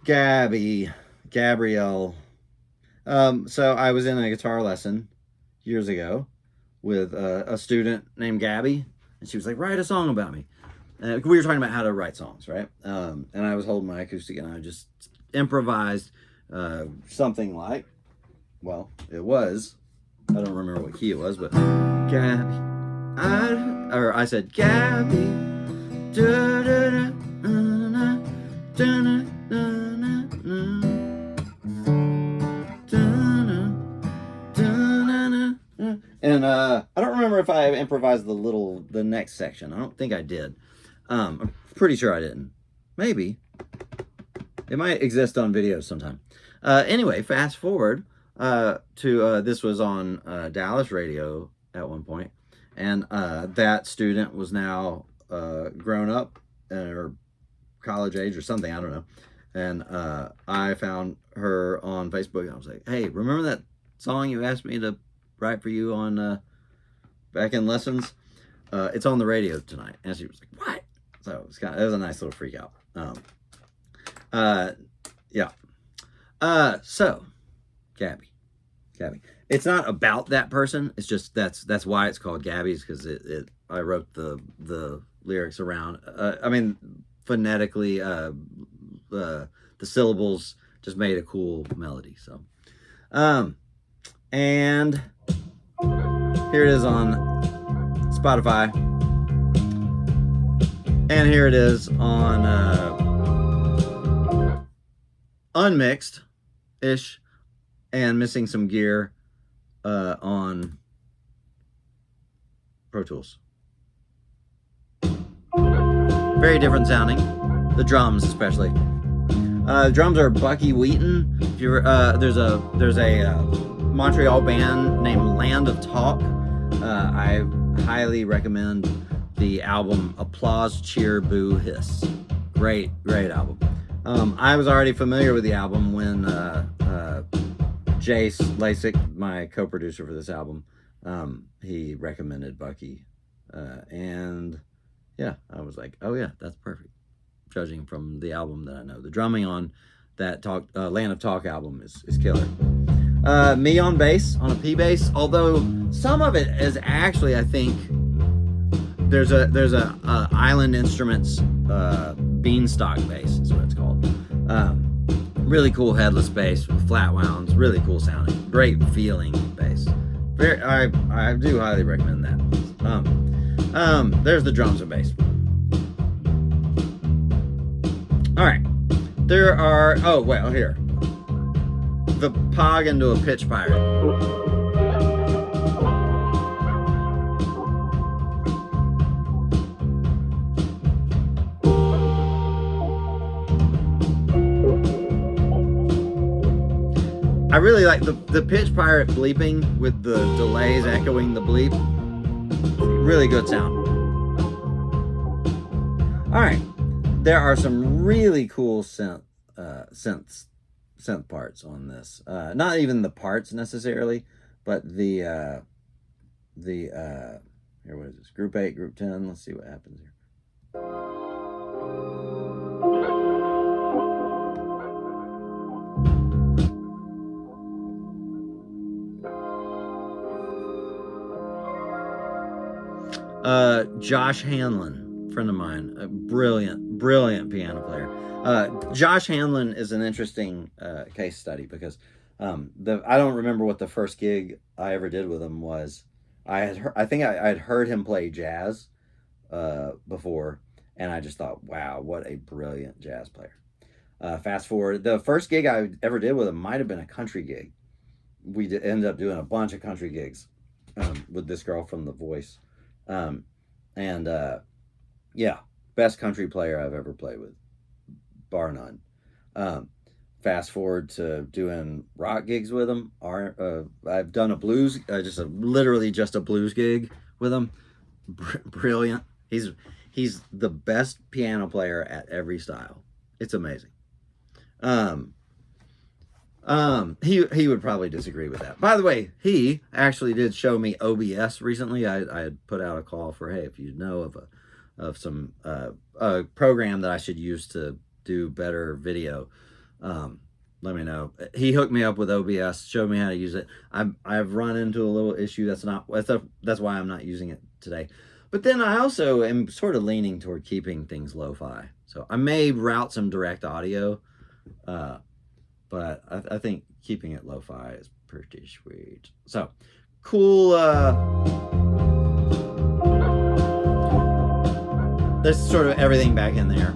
Gabrielle. So I was in a guitar lesson years ago with a student named Gabby, and she was like, "Write a song about me." We were talking about how to write songs, right? And I was holding my acoustic, and I just improvised something like, well, it was. I don't remember what key it was, but Gabby. I said Gabby. And I don't remember if I improvised the next section. I don't think I did. I'm pretty sure I didn't. Maybe. It might exist on video sometime. Anyway, fast forward to this was on Dallas radio at one point, and that student was now grown up or college age or something. I don't know. And I found her on Facebook. And I was like, "Hey, remember that song you asked me to write for you on back in lessons? It's on the radio tonight." And she was like, "What?" So it was a nice little freak out. Yeah. So Gabby. It's not about that person. It's just that's why it's called Gabby's, because I wrote the lyrics around. I mean, phonetically, the syllables just made a cool melody. So, and here it is on Spotify, and here it is on unmixed ish, and missing some gear on Pro Tools. Very different sounding. The drums, especially. Drums are Bucky Wheaton. If you're there's a Montreal band named Land of Talk. I highly recommend the album Applause, Cheer, Boo, Hiss. Great album. I was already familiar with the album when Jace Lasik, my co-producer for this album, he recommended Bucky, and yeah, I was like, oh yeah, that's perfect. Judging from the album that I know, the drumming on that Land of Talk album is killer. Me on bass, on a P bass, although some of it is actually, I think, there's a Island Instruments Beanstalk bass is what it's called. Really cool headless bass with flat wounds, really cool sounding, great feeling bass. I do highly recommend that. There's the drums and bass. All right, there are. Oh well, here. The Pog into a Pitch Pirate. I really like the Pitch Pirate bleeping with the delays echoing the bleep. Really good sound. All right, there are some really cool synth parts on this. Not even the parts necessarily, but the here, what is this? Group 8, Group 10. Let's see what happens here. Josh Hanlon, friend of mine, a brilliant piano player. Josh Hanlon is an interesting case study because I don't remember what the first gig I ever did with him was. I think I'd heard him play jazz before, and I just thought, wow, what a brilliant jazz player. Fast forward, the first gig I ever did with him might have been a country gig. We ended up doing a bunch of country gigs with this girl from The Voice. Yeah, best country player I've ever played with, bar none. Fast forward to doing rock gigs with him. I've done a blues, literally just a blues gig with him. Brilliant. He's the best piano player at every style. It's amazing. He would probably disagree with that. By the way, he actually did show me OBS recently. I had put out a call for, hey, if you know of some a program that I should use to do better video, let me know. He hooked me up with OBS, showed me how to use it. I've run into a little issue. That's why I'm not using it today. But then I also am sort of leaning toward keeping things lo-fi. So I may route some direct audio, but I think keeping it lo-fi is pretty sweet. So cool. There's sort of everything back in there.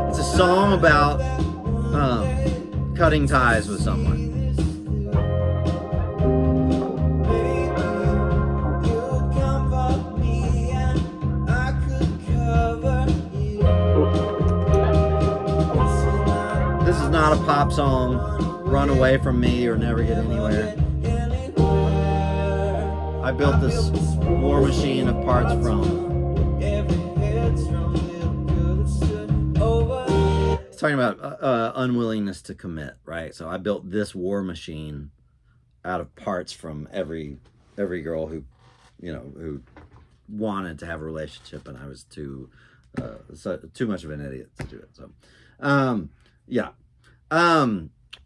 It's a song about cutting ties with someone. This is not a pop song. Run away from me or never get anywhere. I built this war machine of parts from. It's talking about unwillingness to commit, right? So I built this war machine out of parts from every girl who, who wanted to have a relationship, and I was too much of an idiot to do it. So, yeah.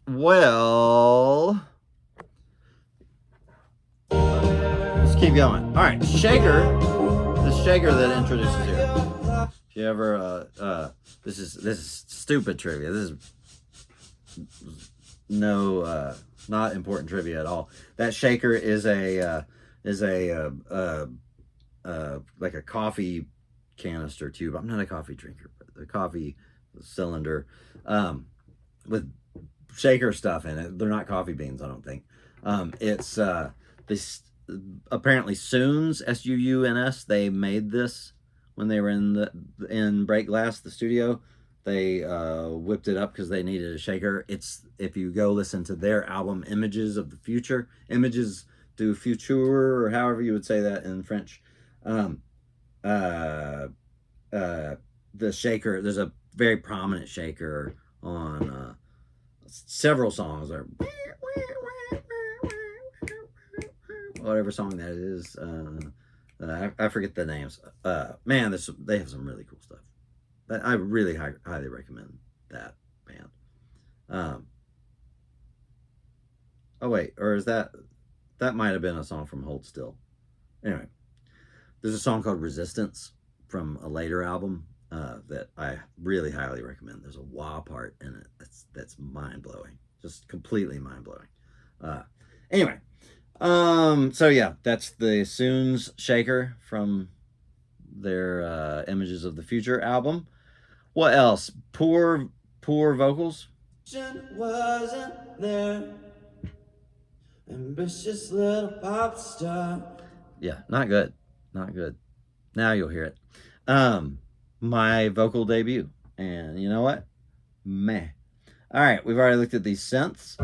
Well, let's keep going. All right, Shaker. The Shaker that introduces you. If you ever, this is stupid trivia. This is no, not important trivia at all. That Shaker is like a coffee canister tube. I'm not a coffee drinker, but the coffee cylinder, with Shaker stuff in it. They're not coffee beans, I don't think. It's this apparently Soons, Suuns. They made this when they were in Break Glass, the studio. They whipped it up because they needed a shaker. It's, if you go listen to their album Images of the Future, Images du Futur, or however you would say that in French. The shaker, there's a very prominent shaker on several songs, or whatever song that is. I forget the names. Man, they have some really cool stuff. I really highly recommend that band. Oh wait, or is that might have been a song from Hold Still. Anyway, there's a song called Resistance from a later album that I really highly recommend. There's a wah part in it that's mind-blowing, just completely mind-blowing. Anyway, so yeah, that's the Soons Shaker from their Images of the Future album. What else? Poor vocals. Wasn't there? Ambitious little pop star. Yeah, not good. Not good. Now you'll hear it. My vocal debut. And you know what? Meh. All right, we've already looked at these synths.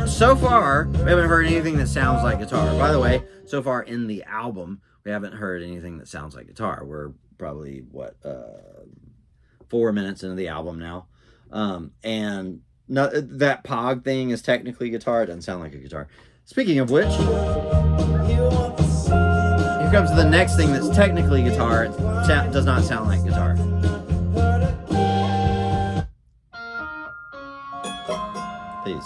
So far, we haven't heard anything that sounds like guitar. By the way, so far in the album, we haven't heard anything that sounds like guitar. We're probably, 4 minutes into the album now. And that Pog thing is technically guitar. It doesn't sound like a guitar. Speaking of which, here comes the next thing that's technically guitar. It does not sound like guitar. Please.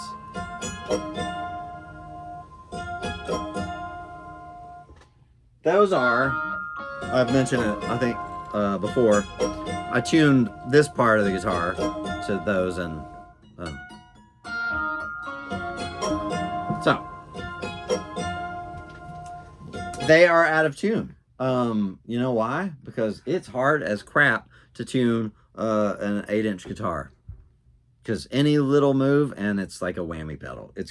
Those are, I've mentioned it, I think, before. I tuned this part of the guitar to those, and so they are out of tune. You know why? Because it's hard as crap to tune an 8-inch guitar. Because any little move and it's like a whammy pedal. It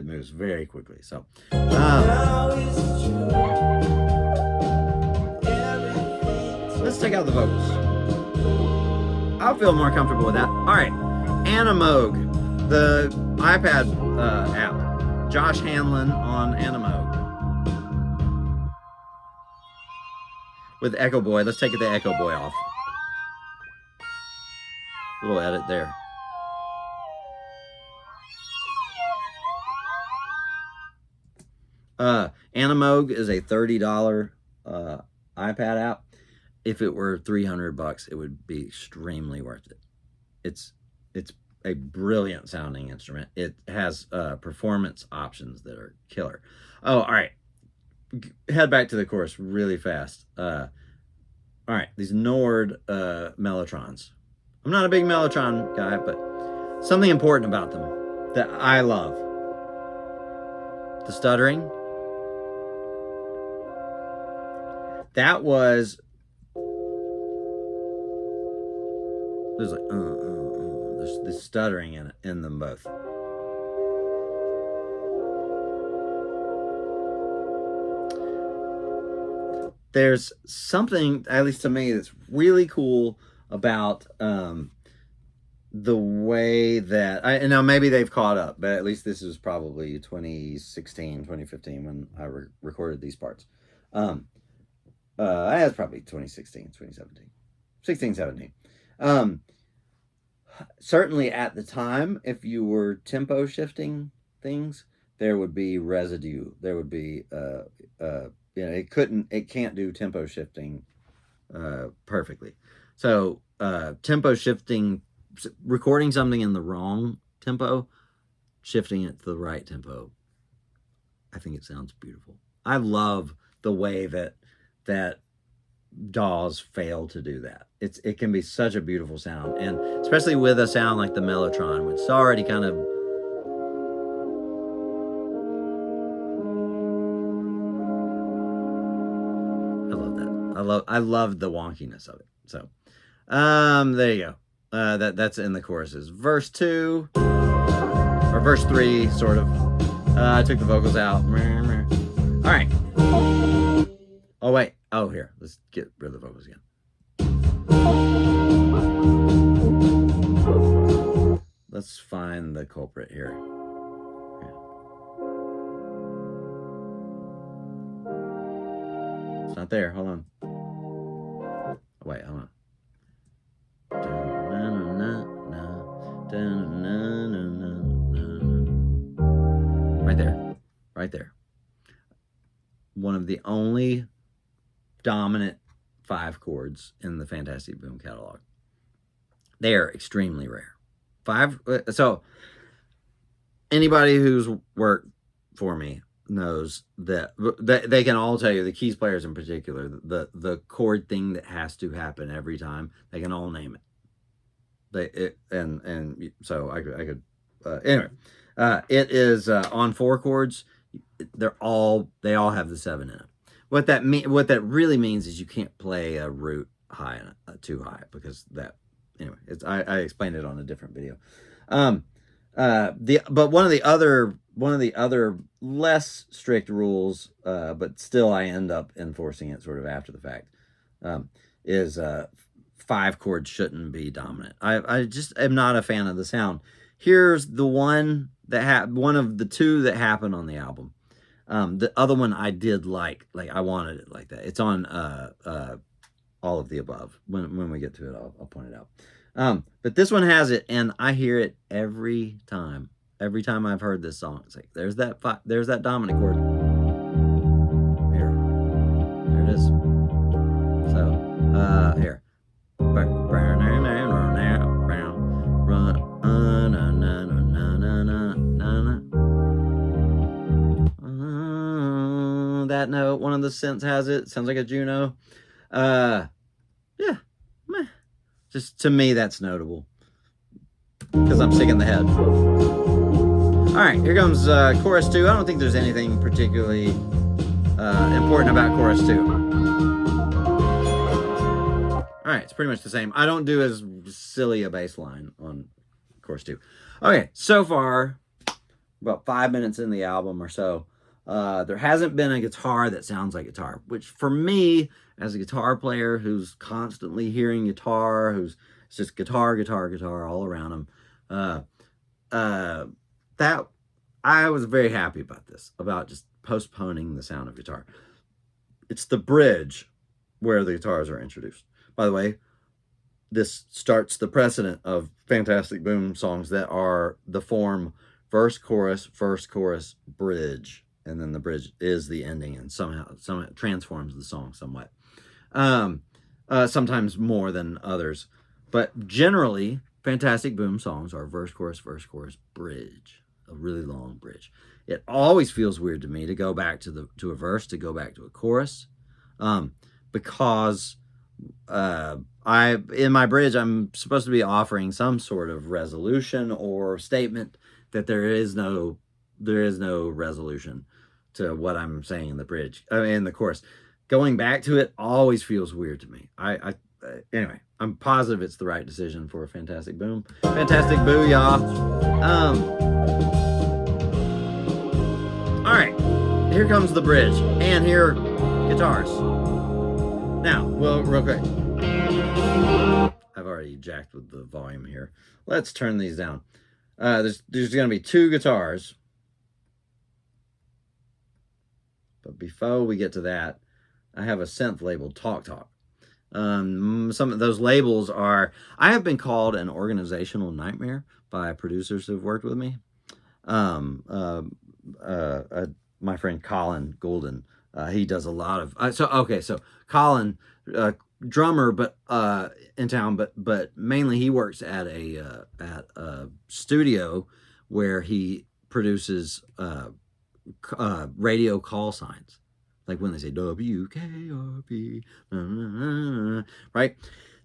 moves very quickly. So let's take out the vocals. I'll feel more comfortable with that. All right, Animoog, the iPad app. Josh Hanlon on Animoog with Echo Boy. Let's take the Echo Boy off. Little edit there. Animoog is a $30 iPad app. if it were $300, it would be extremely worth it. It's a brilliant sounding instrument. It has performance options that are killer. Oh, all right. Head back to the chorus really fast. All right, these Nord Mellotrons. I'm not a big Mellotron guy, but something important about them that I love. The stuttering. That was... There's like... There's the stuttering in them both. There's something, at least to me, that's really cool about the way that and now maybe they've caught up, but at least this is probably 2016, 2015 when I recorded these parts. It's probably 2016, 2017, 16, 17. Certainly at the time, if you were tempo shifting things, there would be residue. There would be it can't do tempo shifting perfectly. So tempo shifting, recording something in the wrong tempo, shifting it to the right tempo, I think it sounds beautiful. I love the way that DAWs fail to do that. It can be such a beautiful sound, and especially with a sound like the Mellotron, which is already kind of... I love that. I love the wonkiness of it. So, there you go. That's in the choruses. Verse 2 or verse 3, sort of. I took the vocals out. All right. Oh wait. Oh, here. Let's get rid of the vocals again. Let's find the culprit here. It's not there. Hold on. Wait, hold on. Right there. Right there. One of the only dominant 5 chords in the Fantasticboom catalog. They are extremely rare. 5. So anybody who's worked for me knows that they can all tell you, the keys players in particular, the chord thing that has to happen every time, they can all name it. So I could anyway. It is on 4 chords. They all have the 7 in it. What that really means is you can't play a root high too high, because that, anyway, I explained it on a different video. But one of the other less strict rules, but still I end up enforcing it sort of after the fact, is 5 chords shouldn't be dominant. I just am not a fan of the sound. Here's the one one of the 2 that happened on the album. The other one I did like I wanted it like that. It's on all of the above. When we get to it, I'll point it out. But this one has it, and I hear it every time. Every time I've heard this song, it's like there's that dominant chord. Here, there it is. So here. That note, one of the synths has it. Sounds like a Juno. Yeah, meh. Just to me, that's notable because I'm sick in the head. All right, here comes chorus 2. I don't think there's anything particularly important about chorus 2. All right, it's pretty much the same. I don't do as silly a bass line on chorus 2. Okay, so far, about 5 minutes in the album or so, there hasn't been a guitar that sounds like guitar, which for me, as a guitar player who's constantly hearing guitar, it's just guitar all around him, that I was very happy about this, about just postponing the sound of guitar. It's the bridge where the guitars are introduced. By the way, this starts the precedent of Fantasticboom songs that are the form verse, chorus, bridge. And then the bridge is the ending, and somehow it transforms the song somewhat. sometimes more than others. But generally, Fantasticboom songs are verse, chorus, bridge, a really long bridge. It always feels weird to me to go back to a verse, to go back to a chorus, because in my bridge I'm supposed to be offering some sort of resolution or statement that there is no resolution to what I'm saying in the bridge, in the chorus. Going back to it always feels weird to me. Anyway, I'm positive it's the right decision for Fantasticboom. Fantastic Boo, y'all. All right, here comes the bridge, and here guitars. Now, well, real quick, I've already jacked with the volume here. Let's turn these down. There's going to be 2 guitars, but before we get to that, I have a synth labeled Talk Talk. Some of those labels are, I have been called an organizational nightmare by producers who've worked with me. My friend Colin Golden, he does a lot of, so Colin, drummer, but in town, but mainly he works at a studio where he produces radio call signs. Like when they say WKRP, right?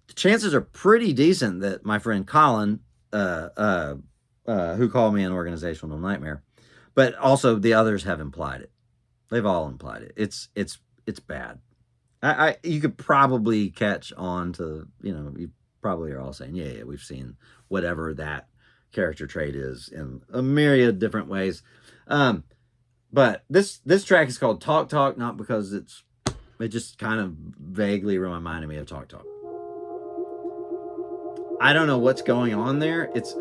The chances are pretty decent that my friend Colin, who called me an organizational nightmare, but also the others have implied it. They've all implied it. It's bad. You could probably catch on to, you probably are all saying, yeah, we've seen whatever that character trait is in a myriad different ways. But this track is called Talk Talk, not because it just kind of vaguely reminded me of Talk Talk. I don't know what's going on there. It's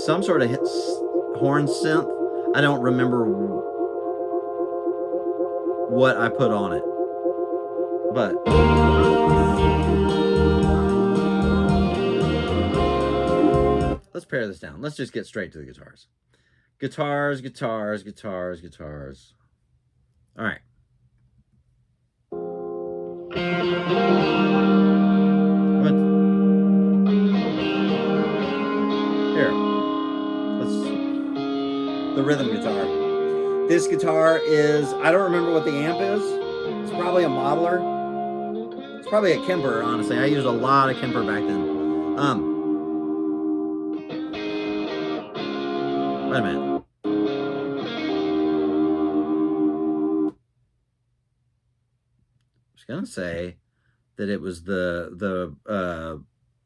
some sort of horn synth. I don't remember what I put on it, but let's pare this down. Let's just get straight to the guitars. Guitars. All right. Here. The rhythm guitar. This guitar is, I don't remember what the amp is. It's probably a modeler. It's probably a Kemper, honestly. I used a lot of Kemper back then. Wait a minute. I was gonna say that it was the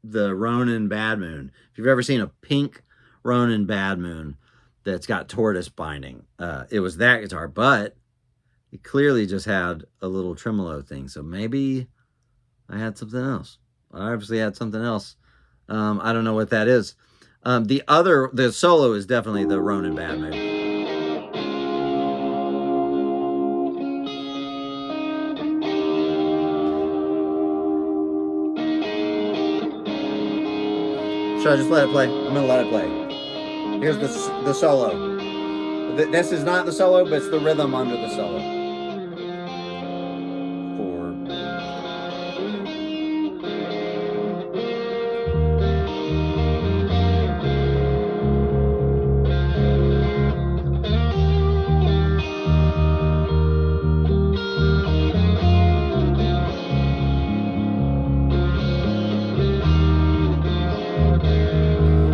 Ronin Bad Moon. If you've ever seen a pink Ronin Bad Moon that's got tortoise binding, it was that guitar, but it clearly just had a little tremolo thing. So maybe I had something else. I obviously had something else. I don't know what that is. The solo is definitely the Ronin Bad Moon. Should I just let it play? I'm gonna let it play. Here's the solo. This is not the solo, but it's the rhythm under the solo. 4.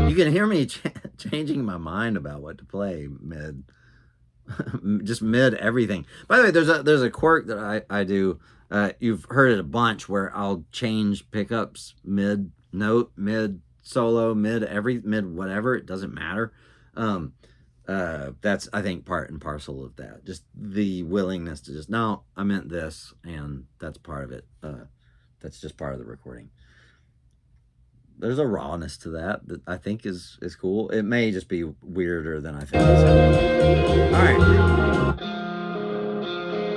You can hear me changing my mind about what to play mid everything. By the way, there's a quirk that I do. You've heard it a bunch, where I'll change pickups mid note, mid solo, mid whatever. It doesn't matter. That's, I think, part and parcel of that. Just the willingness to just, no, I meant this, and that's part of it. That's just part of the recording. There's a rawness to that I think is cool. It may just be weirder than I think.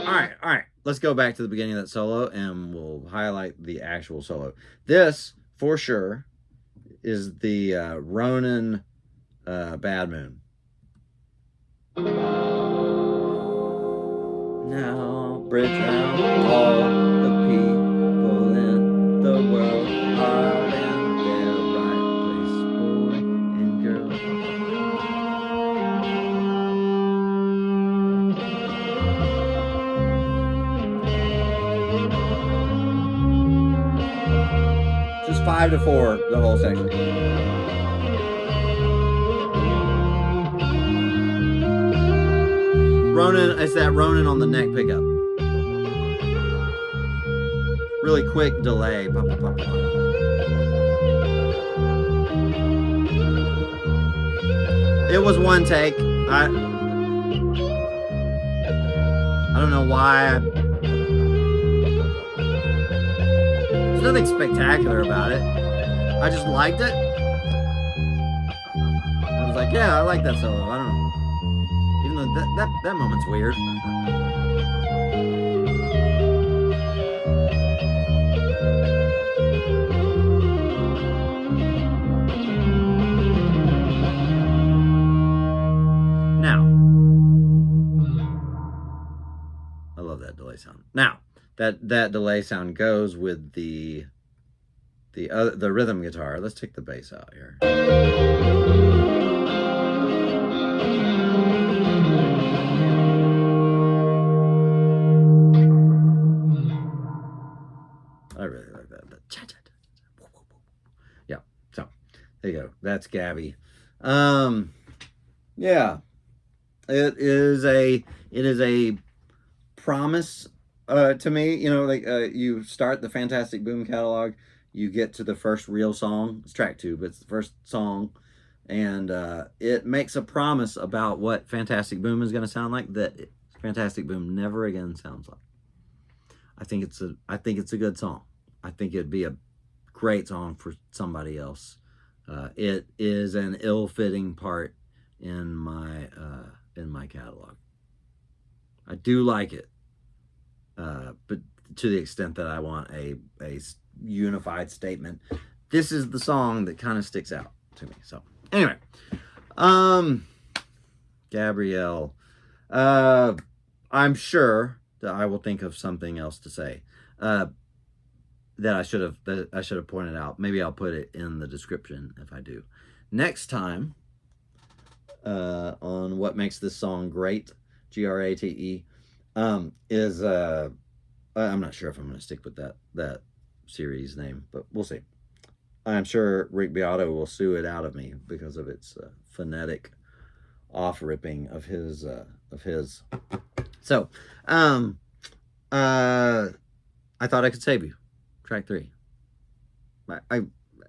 All right. Let's go back to the beginning of that solo, and we'll highlight the actual solo. This, for sure, is the Ronin Bad Moon. Now, bridge out all the people in the world. 5/4 the whole section. Ronin, it's that Ronin on the neck pickup. Really quick delay. Pop, pop, pop, pop. It was one take. I don't know why. There's nothing spectacular about it. I just liked it. I was like, yeah, I like that solo. I don't know. Even though that moment's weird. Now, I love that delay sound. Now, that delay sound goes with the rhythm guitar. Let's take the bass out here. I really like that. Yeah. So there you go. That's Gabby. Yeah. It is a promise to me. You know, like you start the Fantasticboom catalog, you get to the first real song. It's track 2, but it's the first song, and it makes a promise about what Fantasticboom is going to sound like that Fantasticboom never again sounds like. I think it's a good song. I think it'd be a great song for somebody else. It is an ill-fitting part in my catalog. I do like it, but to the extent that I want a unified statement, this is the song that kind of sticks out to me. So anyway, Gabrielle, I'm sure that I will think of something else to say that I should have pointed out. Maybe I'll put it in the description if I do. Next time, on what makes this song great, GRATE, is I'm not sure if I'm going to stick with that series name, but we'll see. I'm sure Rick Beato will sue it out of me because of its phonetic off-ripping of his. So, I thought I could save you. Track 3.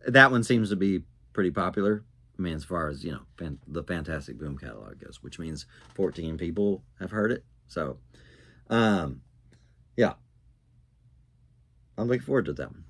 That one seems to be pretty popular. I mean, as far as, you know, the Fantasticboom catalog goes, which means 14 people have heard it. So, yeah. I'm looking forward to that one.